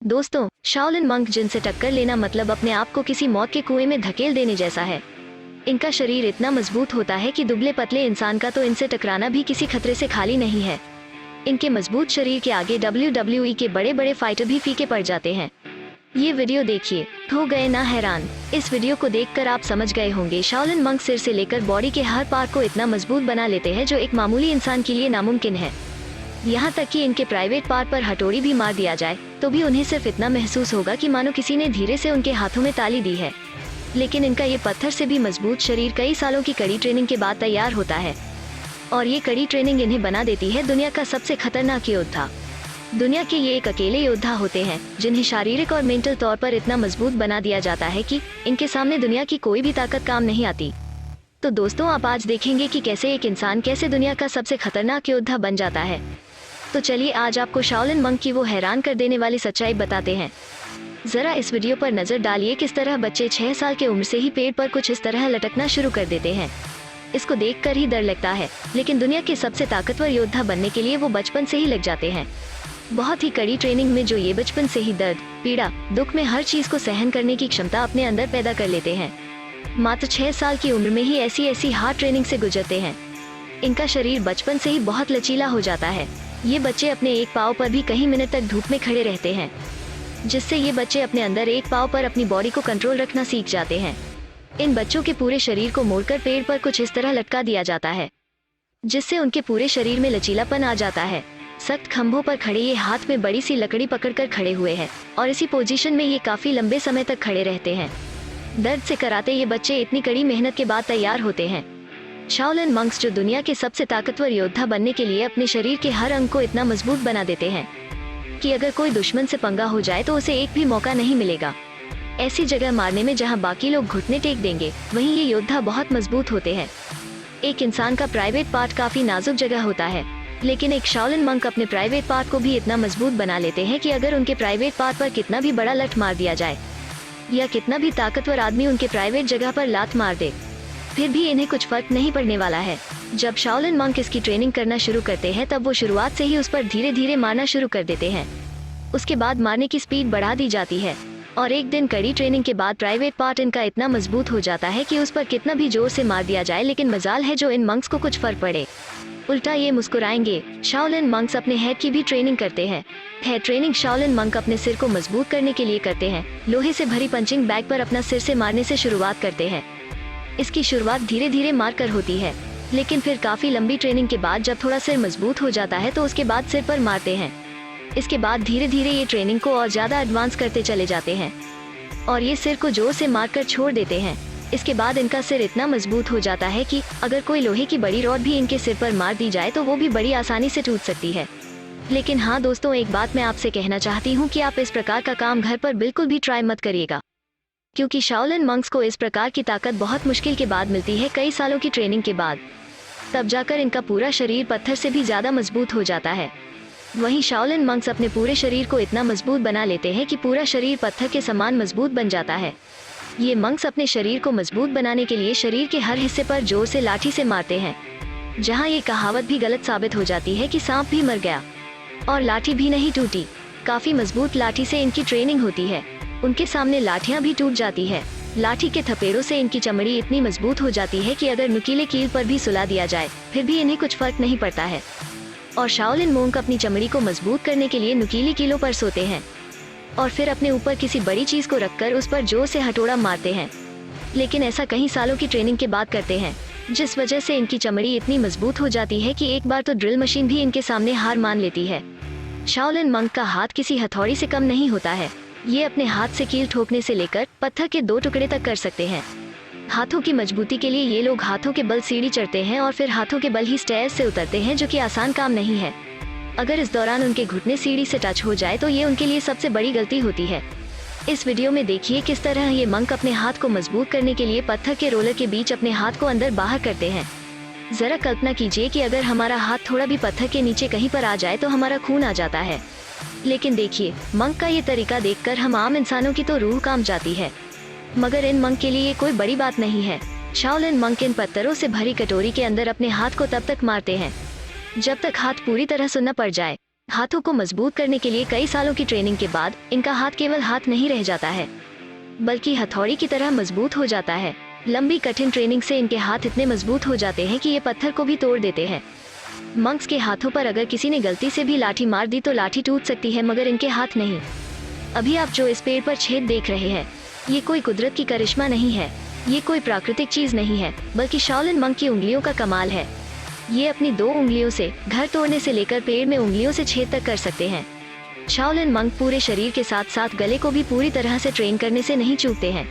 दोस्तों, Shaolin monk जिनसे टक्कर लेना मतलब अपने आप को किसी मौत के कुएं में धकेल देने जैसा है। इनका शरीर इतना मजबूत होता है कि दुबले पतले इंसान का तो इनसे टकराना भी किसी खतरे से खाली नहीं है। इनके मजबूत शरीर के आगे WWE के बड़े बड़े फाइटर भी फीके पड़ जाते हैं। ये वीडियो देखिए, हो गए ना हैरान। इस वीडियो को देखकर आप समझ गए होंगे शाओलिन मंक सिर से लेकर बॉडी के हर पार्ट को इतना मजबूत बना लेते हैं जो एक मामूली इंसान के लिए नामुमकिन है। यहाँ तक कि इनके प्राइवेट पार्ट पर हथौड़ी भी मार दिया जाए तो भी उन्हें सिर्फ इतना महसूस होगा कि मानो किसी ने धीरे से उनके हाथों में ताली दी है। लेकिन इनका ये पत्थर से भी मजबूत शरीर कई सालों की कड़ी ट्रेनिंग के बाद तैयार होता है और ये कड़ी ट्रेनिंग इन्हें बना देती है दुनिया का सबसे खतरनाक योद्धा। दुनिया के ये एक अकेले योद्धा होते हैं जिन्हें शारीरिक और मेंटल तौर पर इतना मजबूत बना दिया जाता है कि इनके सामने दुनिया की कोई भी ताकत काम नहीं आती। तो दोस्तों, आप आज देखेंगे कि कैसे एक इंसान कैसे दुनिया का सबसे खतरनाक योद्धा बन जाता है। तो चलिए आज आपको शाओलिन मंक की वो हैरान कर देने वाली सच्चाई बताते हैं। जरा इस वीडियो पर नजर डालिए किस तरह बच्चे 6 साल की उम्र से ही पेड़ पर कुछ इस तरह लटकना शुरू कर देते हैं। इसको देखकर ही डर लगता है, लेकिन दुनिया के सबसे ताकतवर योद्धा बनने के लिए वो बचपन से ही लग जाते हैं। बहुत ही कड़ी ट्रेनिंग में जो ये बचपन से ही दर्द, पीड़ा, दुख में हर चीज को सहन करने की क्षमता अपने अंदर पैदा कर लेते हैं। मात्र 6 साल की उम्र में ही ऐसी हार्ड ट्रेनिंग से गुजरते हैं। इनका शरीर बचपन से ही बहुत लचीला हो जाता है। ये बच्चे अपने एक पाँव पर भी कई मिनट तक धूप में खड़े रहते हैं, जिससे ये बच्चे अपने अंदर एक पाँव पर अपनी बॉडी को कंट्रोल रखना सीख जाते हैं। इन बच्चों के पूरे शरीर को मोड़कर पेड़ पर कुछ इस तरह लटका दिया जाता है जिससे उनके पूरे शरीर में लचीलापन आ जाता है। सख्त खंभों पर खड़े ये हाथ में बड़ी सी लकड़ी पकड़कर खड़े हुए हैं और इसी पोजीशन में ये काफी लंबे समय तक खड़े रहते हैं। दर्द से कराते ये बच्चे इतनी कड़ी मेहनत के बाद तैयार होते हैं। शाओलिन मंक्स जो दुनिया के सबसे ताकतवर योद्धा बनने के लिए अपने शरीर के हर अंग को इतना मजबूत बना देते हैं कि अगर कोई दुश्मन से पंगा हो जाए तो उसे एक भी मौका नहीं मिलेगा। ऐसी जगह मारने में जहां बाकी लोग घुटने टेक देंगे, वहीं ये योद्धा बहुत मजबूत होते हैं। एक इंसान का प्राइवेट पार्ट काफी नाजुक जगह होता है, लेकिन एक शाओलिन मंक अपने प्राइवेट पार्ट को भी इतना मजबूत बना लेते हैं कि अगर उनके प्राइवेट पार्ट पर कितना भी बड़ा लठ मार दिया जाए या कितना भी ताकतवर आदमी उनके प्राइवेट जगह पर लात मार दे, फिर भी इन्हें कुछ फर्क नहीं पड़ने वाला है। जब शाओलिन मंक इसकी ट्रेनिंग करना शुरू करते हैं तब वो शुरुआत से ही उस पर धीरे धीरे मारना शुरू कर देते हैं। उसके बाद मारने की स्पीड बढ़ा दी जाती है और एक दिन कड़ी ट्रेनिंग के बाद प्राइवेट पार्ट इनका इतना मजबूत हो जाता है कि उस पर कितना भी जोर से मार दिया जाए, लेकिन मजाल है जो इन मंक्स को कुछ फर्क पड़े। उल्टा ये मुस्कुराएंगे। शाओलिन मंक्स अपने हेड की भी ट्रेनिंग करते हैं। हेड ट्रेनिंग शाओलिन मंक अपने सिर को मजबूत करने के लिए करते हैं। लोहे से भरी पंचिंग बैग पर अपना सिर से मारने से शुरुआत करते हैं। इसकी शुरुआत धीरे धीरे मारकर होती है, लेकिन फिर काफी लंबी ट्रेनिंग के बाद जब थोड़ा सिर मजबूत हो जाता है तो उसके बाद सिर पर मारते हैं। इसके बाद धीरे धीरे ये ट्रेनिंग को और ज्यादा एडवांस करते चले जाते हैं और ये सिर को जोर से मारकर छोड़ देते हैं। इसके बाद इनका सिर इतना मजबूत हो जाता है कि अगर कोई लोहे की बड़ी रॉड भी इनके सिर पर मार दी जाए तो वो भी बड़ी आसानी से टूट सकती है। लेकिन हाँ दोस्तों, एक बात मैं आपसे कहना चाहती हूँ कि आप इस प्रकार का काम घर पर बिल्कुल भी ट्राई मत करिएगा, क्योंकि शाओलिन मंक्स को इस प्रकार की ताकत बहुत मुश्किल के बाद मिलती है, कई सालों की ट्रेनिंग के बाद। तब जाकर इनका पूरा शरीर पत्थर से भी ज्यादा मजबूत हो जाता है। वहीं शाओलिन मंक्स अपने पूरे शरीर को इतना मजबूत बना लेते हैं कि पूरा शरीर पत्थर के समान मजबूत बन जाता है। ये मंक्स अपने शरीर को मजबूत बनाने के लिए शरीर के हर हिस्से पर जोर से लाठी से मारते हैं, जहाँ ये कहावत भी गलत साबित हो जाती है कि सांप भी मर गया और लाठी भी नहीं टूटी। काफी मजबूत लाठी से इनकी ट्रेनिंग होती है। उनके सामने लाठियां भी टूट जाती है। लाठी के थपेड़ों से इनकी चमड़ी इतनी मजबूत हो जाती है कि अगर नुकीले कील पर भी सुला दिया जाए फिर भी इन्हें कुछ फर्क नहीं पड़ता है। और शाओलिन मंक अपनी चमड़ी को मजबूत करने के लिए नुकीली कीलों पर सोते हैं और फिर अपने ऊपर किसी बड़ी चीज को रखकर उस पर जोर से हथौड़ा मारते हैं। लेकिन ऐसा कई सालों की ट्रेनिंग के बाद करते हैं, जिस वजह से इनकी चमड़ी इतनी मजबूत हो जाती है कि एक बार तो ड्रिल मशीन भी इनके सामने हार मान लेती है। शाओलिन मंक का हाथ किसी हथौड़ी से कम नहीं होता है। ये अपने हाथ से कील ठोकने से लेकर पत्थर के 2 टुकड़े तक कर सकते हैं। हाथों की मजबूती के लिए ये लोग हाथों के बल सीढ़ी चढ़ते हैं और फिर हाथों के बल ही स्टेयर्स से उतरते हैं, जो कि आसान काम नहीं है। अगर इस दौरान उनके घुटने सीढ़ी से टच हो जाए तो ये उनके लिए सबसे बड़ी गलती होती है। इस वीडियो में देखिए किस तरह ये मंक अपने हाथ को मजबूत करने के लिए पत्थर के रोलर के बीच अपने हाथ को अंदर बाहर करते हैं। जरा कल्पना कीजिए कि अगर हमारा हाथ थोड़ा भी पत्थर के नीचे कहीं पर आ जाए तो हमारा खून आ जाता है। लेकिन देखिए, मंक का ये तरीका देखकर हम आम इंसानों की तो रूह कांप जाती है, मगर इन मंक के लिए ये कोई बड़ी बात नहीं है। शाओलिन मंक इन पत्थरों से भरी कटोरी के अंदर अपने हाथ को तब तक मारते हैं जब तक हाथ पूरी तरह सुन्न पड़ जाए। हाथों को मजबूत करने के लिए कई सालों की ट्रेनिंग के बाद इनका हाथ केवल हाथ नहीं रह जाता है, बल्कि हथौड़ी की तरह मजबूत हो जाता है। लंबी कठिन ट्रेनिंग से इनके हाथ इतने मजबूत हो जाते हैं कि ये पत्थर को भी तोड़ देते हैं। मंक्स के हाथों पर अगर किसी ने गलती से भी लाठी मार दी तो लाठी टूट सकती है, मगर इनके हाथ नहीं। अभी आप जो इस पेड़ पर छेद देख रहे हैं, ये कोई कुदरत की करिश्मा नहीं है, ये कोई प्राकृतिक चीज नहीं है, बल्कि शाओलिन मंक की उंगलियों का कमाल है। ये अपनी 2 उंगलियों से घर तोड़ने से लेकर पेड़ में उंगलियों से छेद तक कर सकते हैं। शाओलिन मंक पूरे शरीर के साथ साथ गले को भी पूरी तरह से ट्रेन करने से नहीं चूकते हैं,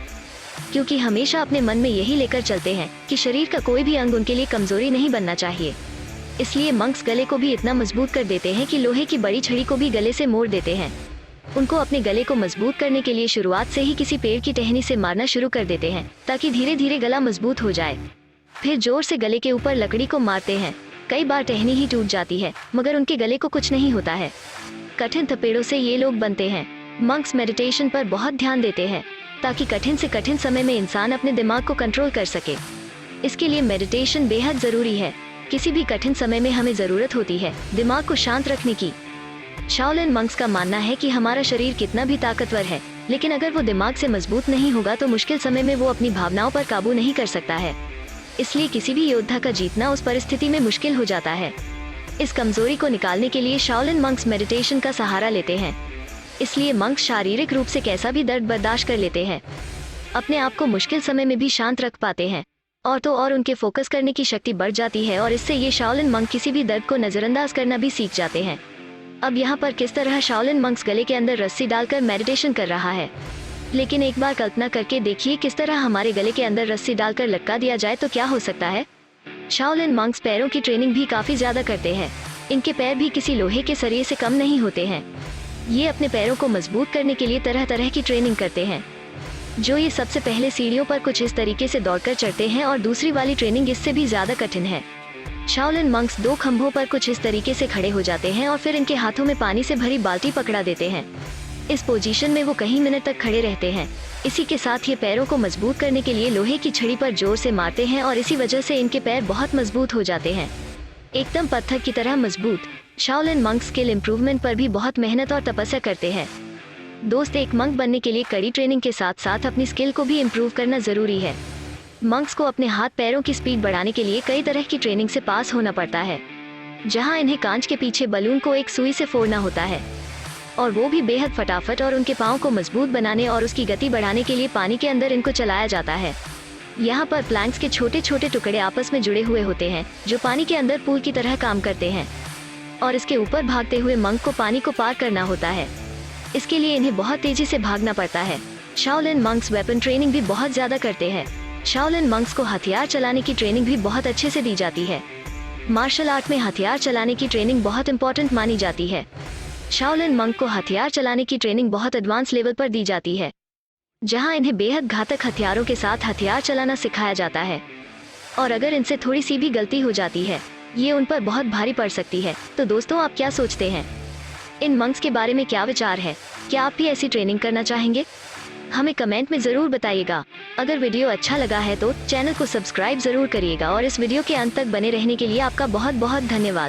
क्योंकि हमेशा अपने मन में यही लेकर चलते हैं कि शरीर का कोई भी अंग उनके लिए कमजोरी नहीं बनना चाहिए। इसलिए मंक्स गले को भी इतना मजबूत कर देते हैं कि लोहे की बड़ी छड़ी को भी गले से मोड़ देते हैं। उनको अपने गले को मजबूत करने के लिए शुरुआत से ही किसी पेड़ की टहनी से मारना शुरू कर देते हैं, ताकि धीरे धीरे गला मजबूत हो जाए। फिर जोर से गले के ऊपर लकड़ी को मारते हैं। कई बार टहनी ही टूट जाती है, मगर उनके गले को कुछ नहीं होता है। कठिन थपेड़ों से ये लोग बनते हैं। मंक्स मेडिटेशन पर बहुत ध्यान देते हैं, ताकि कठिन से कठिन समय में इंसान अपने दिमाग को कंट्रोल कर सके। इसके लिए मेडिटेशन बेहद जरूरी है। किसी भी कठिन समय में हमें जरूरत होती है दिमाग को शांत रखने की। शाओलिन मंक्स का मानना है कि हमारा शरीर कितना भी ताकतवर है, लेकिन अगर वो दिमाग से मजबूत नहीं होगा तो मुश्किल समय में वो अपनी भावनाओं पर काबू नहीं कर सकता है। इसलिए किसी भी योद्धा का जीतना उस परिस्थिति में मुश्किल हो जाता है। इस कमजोरी को निकालने के लिए शाओलिन मंक्स मेडिटेशन का सहारा लेते हैं। इसलिए मंक्स शारीरिक रूप से कैसा भी दर्द बर्दाश्त कर लेते हैं, अपने आप को मुश्किल समय में भी शांत रख पाते हैं, और तो और उनके फोकस करने की शक्ति बढ़ जाती है, और इससे ये शाओलिन मंक किसी भी दर्द को नजरअंदाज करना भी सीख जाते हैं। अब यहाँ पर किस तरह शाओलिन मंक्स गले के अंदर रस्सी डालकर मेडिटेशन कर रहा है, लेकिन एक बार कल्पना करके देखिए किस तरह हमारे गले के अंदर रस्सी डालकर लटका दिया जाए तो क्या हो सकता है। शाओलिन मंक्स पैरों की ट्रेनिंग भी काफी ज्यादा करते हैं। इनके पैर भी किसी लोहे के सरिये से कम नहीं होते हैं। ये अपने पैरों को मजबूत करने के लिए तरह तरह की ट्रेनिंग करते हैं, जो ये सबसे पहले सीढ़ियों पर कुछ इस तरीके से दौड़कर चढ़ते हैं, और दूसरी वाली ट्रेनिंग इससे भी ज्यादा कठिन है। शाओलिन मंक्स 2 खंभों पर कुछ इस तरीके से खड़े हो जाते हैं, और फिर इनके हाथों में पानी से भरी बाल्टी पकड़ा देते हैं। इस पोजीशन में वो कई मिनट तक खड़े रहते हैं। इसी के साथ ये पैरों को मजबूत करने के लिए लोहे की छड़ी पर जोर से मारते हैं, और इसी वजह से इनके पैर बहुत मजबूत हो जाते हैं, एकदम पत्थर की तरह मजबूत। शाओलिन मंक्स स्किल इम्प्रूवमेंट पर भी बहुत मेहनत और तपस्या करते हैं। दोस्त, एक मंक बनने के लिए कड़ी ट्रेनिंग के साथ साथ अपनी स्किल को भी इम्प्रूव करना जरूरी है। मंक्स को अपने हाथ पैरों की स्पीड बढ़ाने के लिए कई तरह की ट्रेनिंग से पास होना पड़ता है, जहां इन्हें कांच के पीछे बलून को एक सुई से फोड़ना होता है, और वो भी बेहद फटाफट, और उनके पाँव को मजबूत बनाने और उसकी गति बढ़ाने के लिए पानी के अंदर इनको चलाया जाता है। यहाँ पर प्लैंक्स के छोटे छोटे टुकड़े आपस में जुड़े हुए होते हैं, जो पानी के अंदर पुल की तरह काम करते हैं, और इसके ऊपर भागते हुए मंक को पानी को पार करना होता है। इसके लिए इन्हें बहुत तेजी से भागना पड़ता है। शाओलिन मंक्स वेपन ट्रेनिंग भी बहुत ज्यादा करते हैं। शाओलिन मंक्स को हथियार चलाने की ट्रेनिंग भी बहुत अच्छे से दी जाती है। मार्शल आर्ट में हथियार चलाने की ट्रेनिंग बहुत इंपॉर्टेंट मानी जाती है। शाओलिन मंक को हथियार चलाने की ट्रेनिंग बहुत एडवांस लेवल पर दी जाती है, जहां इन्हें बेहद घातक हथियारों के साथ हथियार चलाना सिखाया जाता है, और अगर इनसे थोड़ी सी भी गलती हो जाती है, ये उन पर बहुत भारी पड़ सकती है। तो दोस्तों, आप क्या सोचते हैं? इन मंक्स के बारे में क्या विचार है? क्या आप भी ऐसी ट्रेनिंग करना चाहेंगे? हमें कमेंट में जरूर बताइएगा। अगर वीडियो अच्छा लगा है तो चैनल को सब्सक्राइब जरूर करिएगा, और इस वीडियो के अंत तक बने रहने के लिए आपका बहुत बहुत धन्यवाद।